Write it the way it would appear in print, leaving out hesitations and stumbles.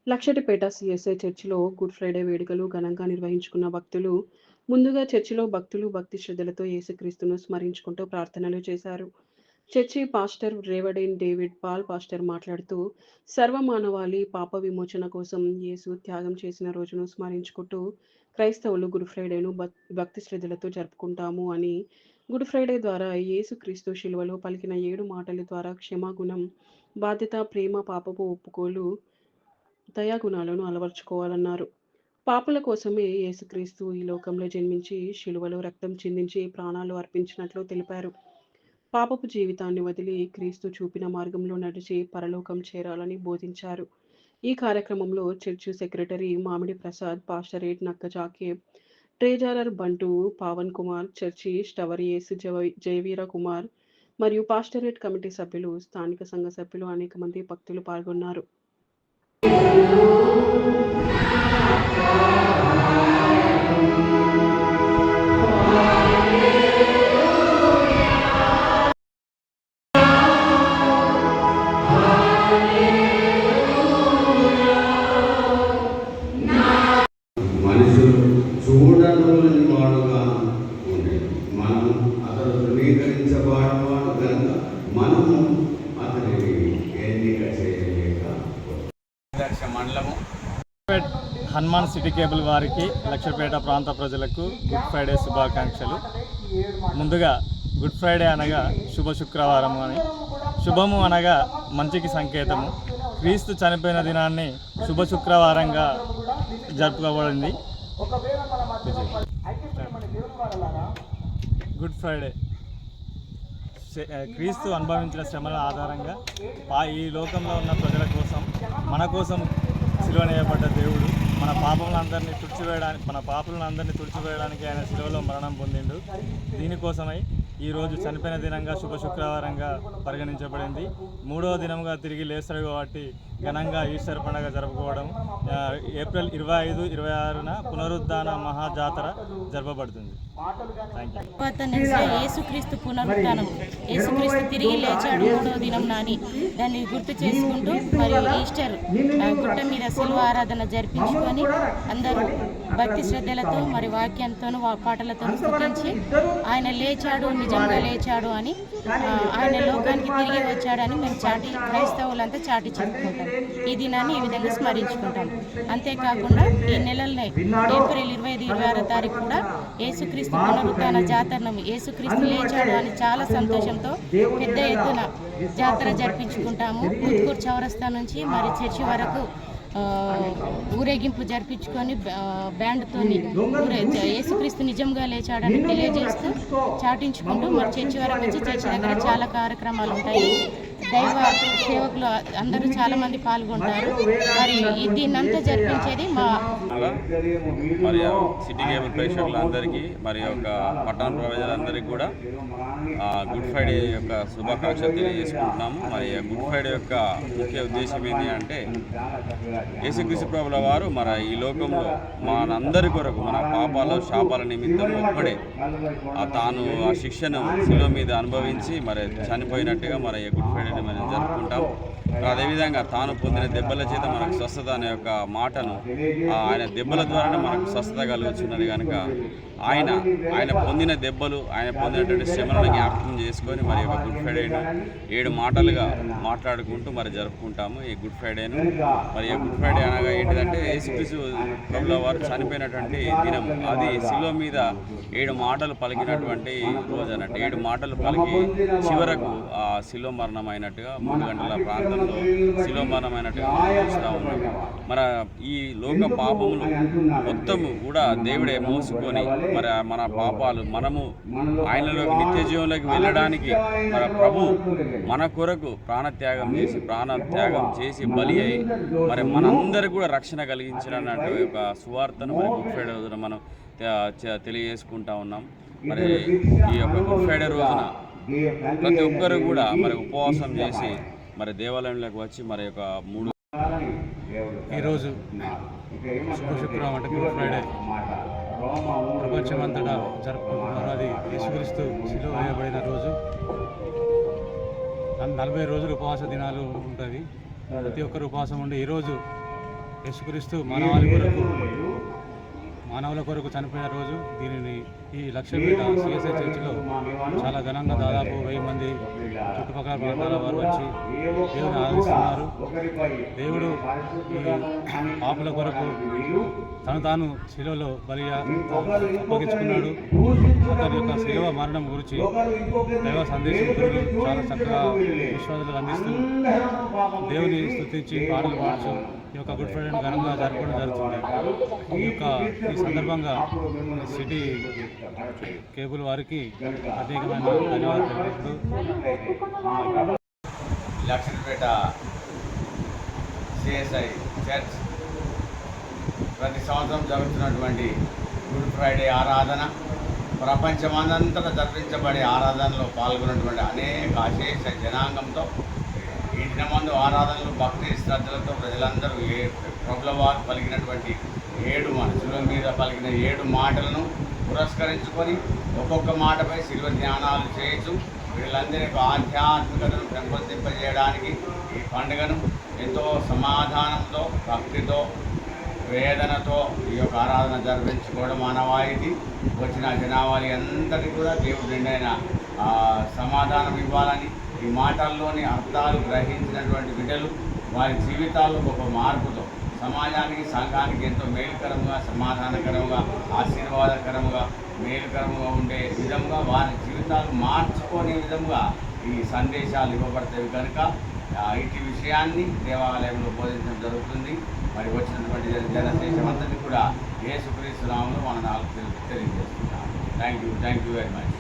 Luxettipet CSI చర్చిలో good Friday వేడుకలు ఘనంగా నిర్వహించుకున్న భక్తులు ముందుగా చర్చిలో భక్తులు భక్తి శ్రద్ధలతో యేసుక్రీస్తును స్మరించుకుంటూ ప్రార్థనలు చేశారు. చర్చి పాస్టర్ రేవడైన్ డేవిడ్ పాల్ పాస్టర్ మాట్లాడుతూ సర్వమానవాళి పాప విమోచన కోసం యేసు త్యాగం చేసిన రోజును స్మరించుకుంటూ క్రైస్తవులు గుడ్ ఫ్రైడేను భక్తి శ్రద్ధలతో జరుపుకుంటాము అని, గుడ్ ఫ్రైడే ద్వారా యేసుక్రీస్తు శిలువలో పలికిన 7 మాటల ద్వారా క్షమాగుణం, బాధ్యత, ప్రేమ, పాపపు ఒప్పుకోలు, దయాగుణాలను అలవర్చుకోవాలన్నారు. పాపుల కోసమే యేసుక్రీస్తు ఈ లోకంలో జన్మించి శిలువలో రక్తం చిందించి ప్రాణాలు అర్పించినట్లు తెలిపారు. పాపపు జీవితాన్ని వదిలి క్రీస్తు చూపిన మార్గంలో నడిచి పరలోకం చేరాలని బోధించారు. ఈ కార్యక్రమంలో చర్చ్ సెక్రటరీ మామిడి ప్రసాద్, పాస్టర్ ఏట్ నక్క జాకేబ్, ట్రెజరర్ బంటు పావన్ కుమార్, చర్చి స్టవరియేస్ జయవీర కుమార్ మరియు పాస్టరేట్ కమిటీ సభ్యులు, స్థానిక సంఘ సభ్యులు అనేక మంది భక్తులు పాల్గొన్నారు. మనుషులు చూడని వాడుగా ఉండేది. మనం అతను ధృవీకరించబడినవాడు కనుక మనము అతనిని ఎన్నిక చేయలేక మండలము హనుమాన్ సిటీ కేబుల్ వారికి లక్షపేట ప్రాంత ప్రజలకు గుడ్ ఫ్రైడే శుభాకాంక్షలు. ముందుగా గుడ్ ఫ్రైడే అనగా శుభ శుక్రవారం అని, శుభము అనగా మంచికి సంకేతము. క్రీస్తు చనిపోయిన దినాన్ని శుభ శుక్రవారంగా జరుపుకోబడింది. గుడ్ ఫ్రైడే క్రీస్తు అనుభవించిన శ్రమల ఆధారంగా ఈ లోకంలో ఉన్న ప్రజల కోసం, మన కోసం సిలువనేయబడ్డ దేవుడు మన పాపములందరినీ తుడిచివేయడానికి ఆయన సిలువలో మరణం పొందిండు. దీనికోసమై ఈరోజు చనిపోయిన దినంగా శుభ శుక్రవారంగా పరిగణించబడింది. 3వ దినంగా తిరిగి లేస్తాడు కాబట్టి ఘనంగా ఈస్టర్ పండుగ జరుపుకోవడం. ఏప్రిల్ 25, 26న పునరుద్ధాన మహాజాతర జరపబడుతుంది. యేసుక్రీస్తు పునరుద్ధానం, యేసుక్రీస్తు తిరిగి లేచాడు 3వ దినం నాని దాన్ని గుర్తు చేసుకుంటూ మరియు ఈస్టర్ గుట్ట మీద శిలువ ఆరాధన జరిపించుకొని అందరూ భక్తి శ్రద్ధలతో మరి వాక్యంతోనూ పాటలతో స్తుతించి ఆయన లేచాడు, నిజంగా లేచాడు అని, ఆయన లోకానికి తిరిగి వచ్చాడని మేము క్రైస్తవులంతా చాటి చెప్పుకుంటాం. ఈ దినాన్ని ఈ విధంగా స్మరించుకుంటాం. అంతేకాకుండా ఈ నెలలనే ఏప్రిల్ 25, 26వ తారీఖు కూడా యేసుక్రీస్తు పునరుద్ధాన జాతరను, యేసుక్రీస్తు లేచాడు అని చాలా సంతోషంతో పెద్ద ఎత్తున జాతర జరిపించుకుంటాము. ఉత్కూర్ చౌరస్తా నుంచి మరి చర్చి వరకు ఊరేగింపు జరిపించుకొని బ్యాండ్తోని యేసుక్రీస్తు నిజంగా లేచాడని తెలియజేస్తూ చాటించుకుంటూ మరి చర్చి వరకు వచ్చి చర్చి దగ్గర చాలా కార్యక్రమాలు ఉంటాయి. దైవ సేవకులు అందరూ చాలా మంది పాల్గొంటారు. మరి దీన్నంతా జరిపించేది మరి సిటీ కేబుల్ ప్రేక్షకులందరికీ మరి యొక్క పట్టణ ప్రజలందరికీ కూడా గుడ్ ఫ్రైడే యొక్క శుభాకాంక్షలు తెలియజేసుకుంటున్నాము. మరి గుడ్ ఫ్రైడే యొక్క ముఖ్య ఉద్దేశం ఏంటి అంటే, యేసుక్రీస్తు ప్రభుల వారు మన ఈ లోకంలో మనందరి కొరకు మన పాపాల శాపాల నిమిత్తం ఒక్కడే తాను ఆ శిక్షను శిలువ మీద అనుభవించి మరి చనిపోయినట్టుగా మరి గుడ్ ఫ్రైడేని మనం జరుపుకుంటాం. అదేవిధంగా తాను పొందిన దెబ్బల చేత మనకు స్వస్థత అనే యొక్క మాటను, ఆయన దెబ్బల ద్వారానే మనకు స్వస్థత కలుగుతున్నది కనుక ఆయన పొందిన దెబ్బలు, ఆయన పొందినటువంటి శ్రమలను జ్ఞాపకం చేసుకొని మరి యొక్క గుడ్ ఫ్రైడేను 7 మాటలుగా మాట్లాడుకుంటూ మరి జరుపుకుంటాము ఈ గుడ్ ఫ్రైడేను. మరి ఈ గుడ్ ఫ్రైడే అనగా ఏంటిదంటే, యేసుక్రీస్తు ప్రభుల వారు చనిపోయినటువంటి దినం. అది శిలువ మీద 7 మాటలు పలికినటువంటి రోజు అన్నట్టు. 7 మాటలు పలికి చివరకు ఆ శిలువ మరణం అయినట్టుగా 3 గంటల ప్రాంతంలో శిలువ మరణం అయినట్టుగా చూస్తూ ఉన్నాం. మన ఈ లోక పాపములు మొత్తము కూడా దేవుడే మోసుకొని మరి మన పాపాలు మనము ఆయనలోకి నిత్య జీవంలోకి వెళ్ళడానికి మన ప్రభు మన కొరకు ప్రాణత్యాగం చేసి బలి అయి మరి మనందరికీ కూడా రక్షణ కలిగించినట్టు ఒక సువార్తను మరి గుడ్ ఫ్రైడే రోజున మనం తెలియజేసుకుంటా ఉన్నాం. మరి ఈ యొక్క గుడ్ ఫ్రైడే రోజున ప్రతి ఒక్కరు కూడా మరి ఉపవాసం చేసి మరి దేవాలయంలోకి వచ్చి మరి యొక్క ఈరోజు శుభ శుక్రవారం అంటే గుడ్ ఫ్రైడే ప్రపంచమంతటా జరుపుకుంటున్నారు. అది యేసుక్రీస్తు శిలువ వేయబడిన రోజు. 40 రోజులు ఉపవాస దినాలు ఉంటుంది. ప్రతి ఒక్కరు ఉపవాసం ఉండి ఈరోజు యేసుక్రీస్తు మానవుల కొరకు చనిపోయిన రోజు. దీనిని ఈ లక్ష్మీపేట సిఎస్ఐ చర్చిలో చాలా ఘనంగా దాదాపు 1000 మంది చుట్టుపక్కల ప్రాంతాల వారు వచ్చి దేవుని ఆరాధిస్తున్నారు. దేవుడు ఈ పాపుల కొరకు తాను శిలువలో బలిగా అప్పగించుకున్నాడు. అతని యొక్క శిలువ మరణం గురించి దైవ సందేశం చాలా చక్కగా విశ్వాసాలు అందిస్తూ దేవుని స్తుతించి పాటలు పాడుతూ ఈ యొక్క గుడ్ ఫ్రైడే ఘనంగా జరపడం జరుగుతుంది. ఈ సందర్భంగా సిటీ కేబుల్ వారికి ప్రత్యేకమైన ధన్యవాదాలు తెలియజేస్తూ లక్ష్మీపేట సిఎస్ఐ చర్చ్ ప్రతి సంవత్సరం జరుగుతున్నటువంటి గుడ్ ఫ్రైడే ఆరాధన, ప్రపంచమంతటా జరిపించబడే ఆరాధనలో పాల్గొన్నటువంటి అనేక అశేష జనాంగంతో ఈ దినమందు ఆరాధనలు భక్తి శ్రద్ధలతో ప్రజలందరూ ప్రభుల వారు పలికినటువంటి 7 మనసుల మీద పలికిన 7 మాటలను పురస్కరించుకొని ఒక్కొక్క మాటపై శిల్వ ధ్యానాలు చేయొచ్చు. వీళ్ళందరి యొక్క ఆధ్యాత్మికతను పెంపొందింపజేయడానికి ఈ పండుగను ఎంతో సమాధానంతో, భక్తితో, వేదనతో ఈ యొక్క ఆరాధన జరిపించుకోవడం ఆనవాయితీ. వచ్చిన జనావాళి అందరికీ కూడా దేవుడు నిండైన సమాధానం ఇవ్వాలని, ఈ మాటల్లోని అర్థాలు గ్రహించినటువంటి బిడ్డలు వారి జీవితాల్లో గొప్ప మార్పుతో సమాజానికి, సంఘానికి ఎంతో మేలుకరంగా, సమాధానకరంగా, ఆశీర్వాదకరంగా, మేలుకరంగా ఉండే విధంగా వారి జీవితాలు మార్చుకునే విధంగా ఈ సందేశాలు ఇవ్వబడతాయి కనుక ఇటు విషయాన్ని దేవాలయంలో బోధించడం జరుగుతుంది. మరి వచ్చినటువంటి జనదేశం అంతటి కూడా యేసుక్రీస్తు నామములో మన తెలియజేస్తున్నాం. Thank you very much.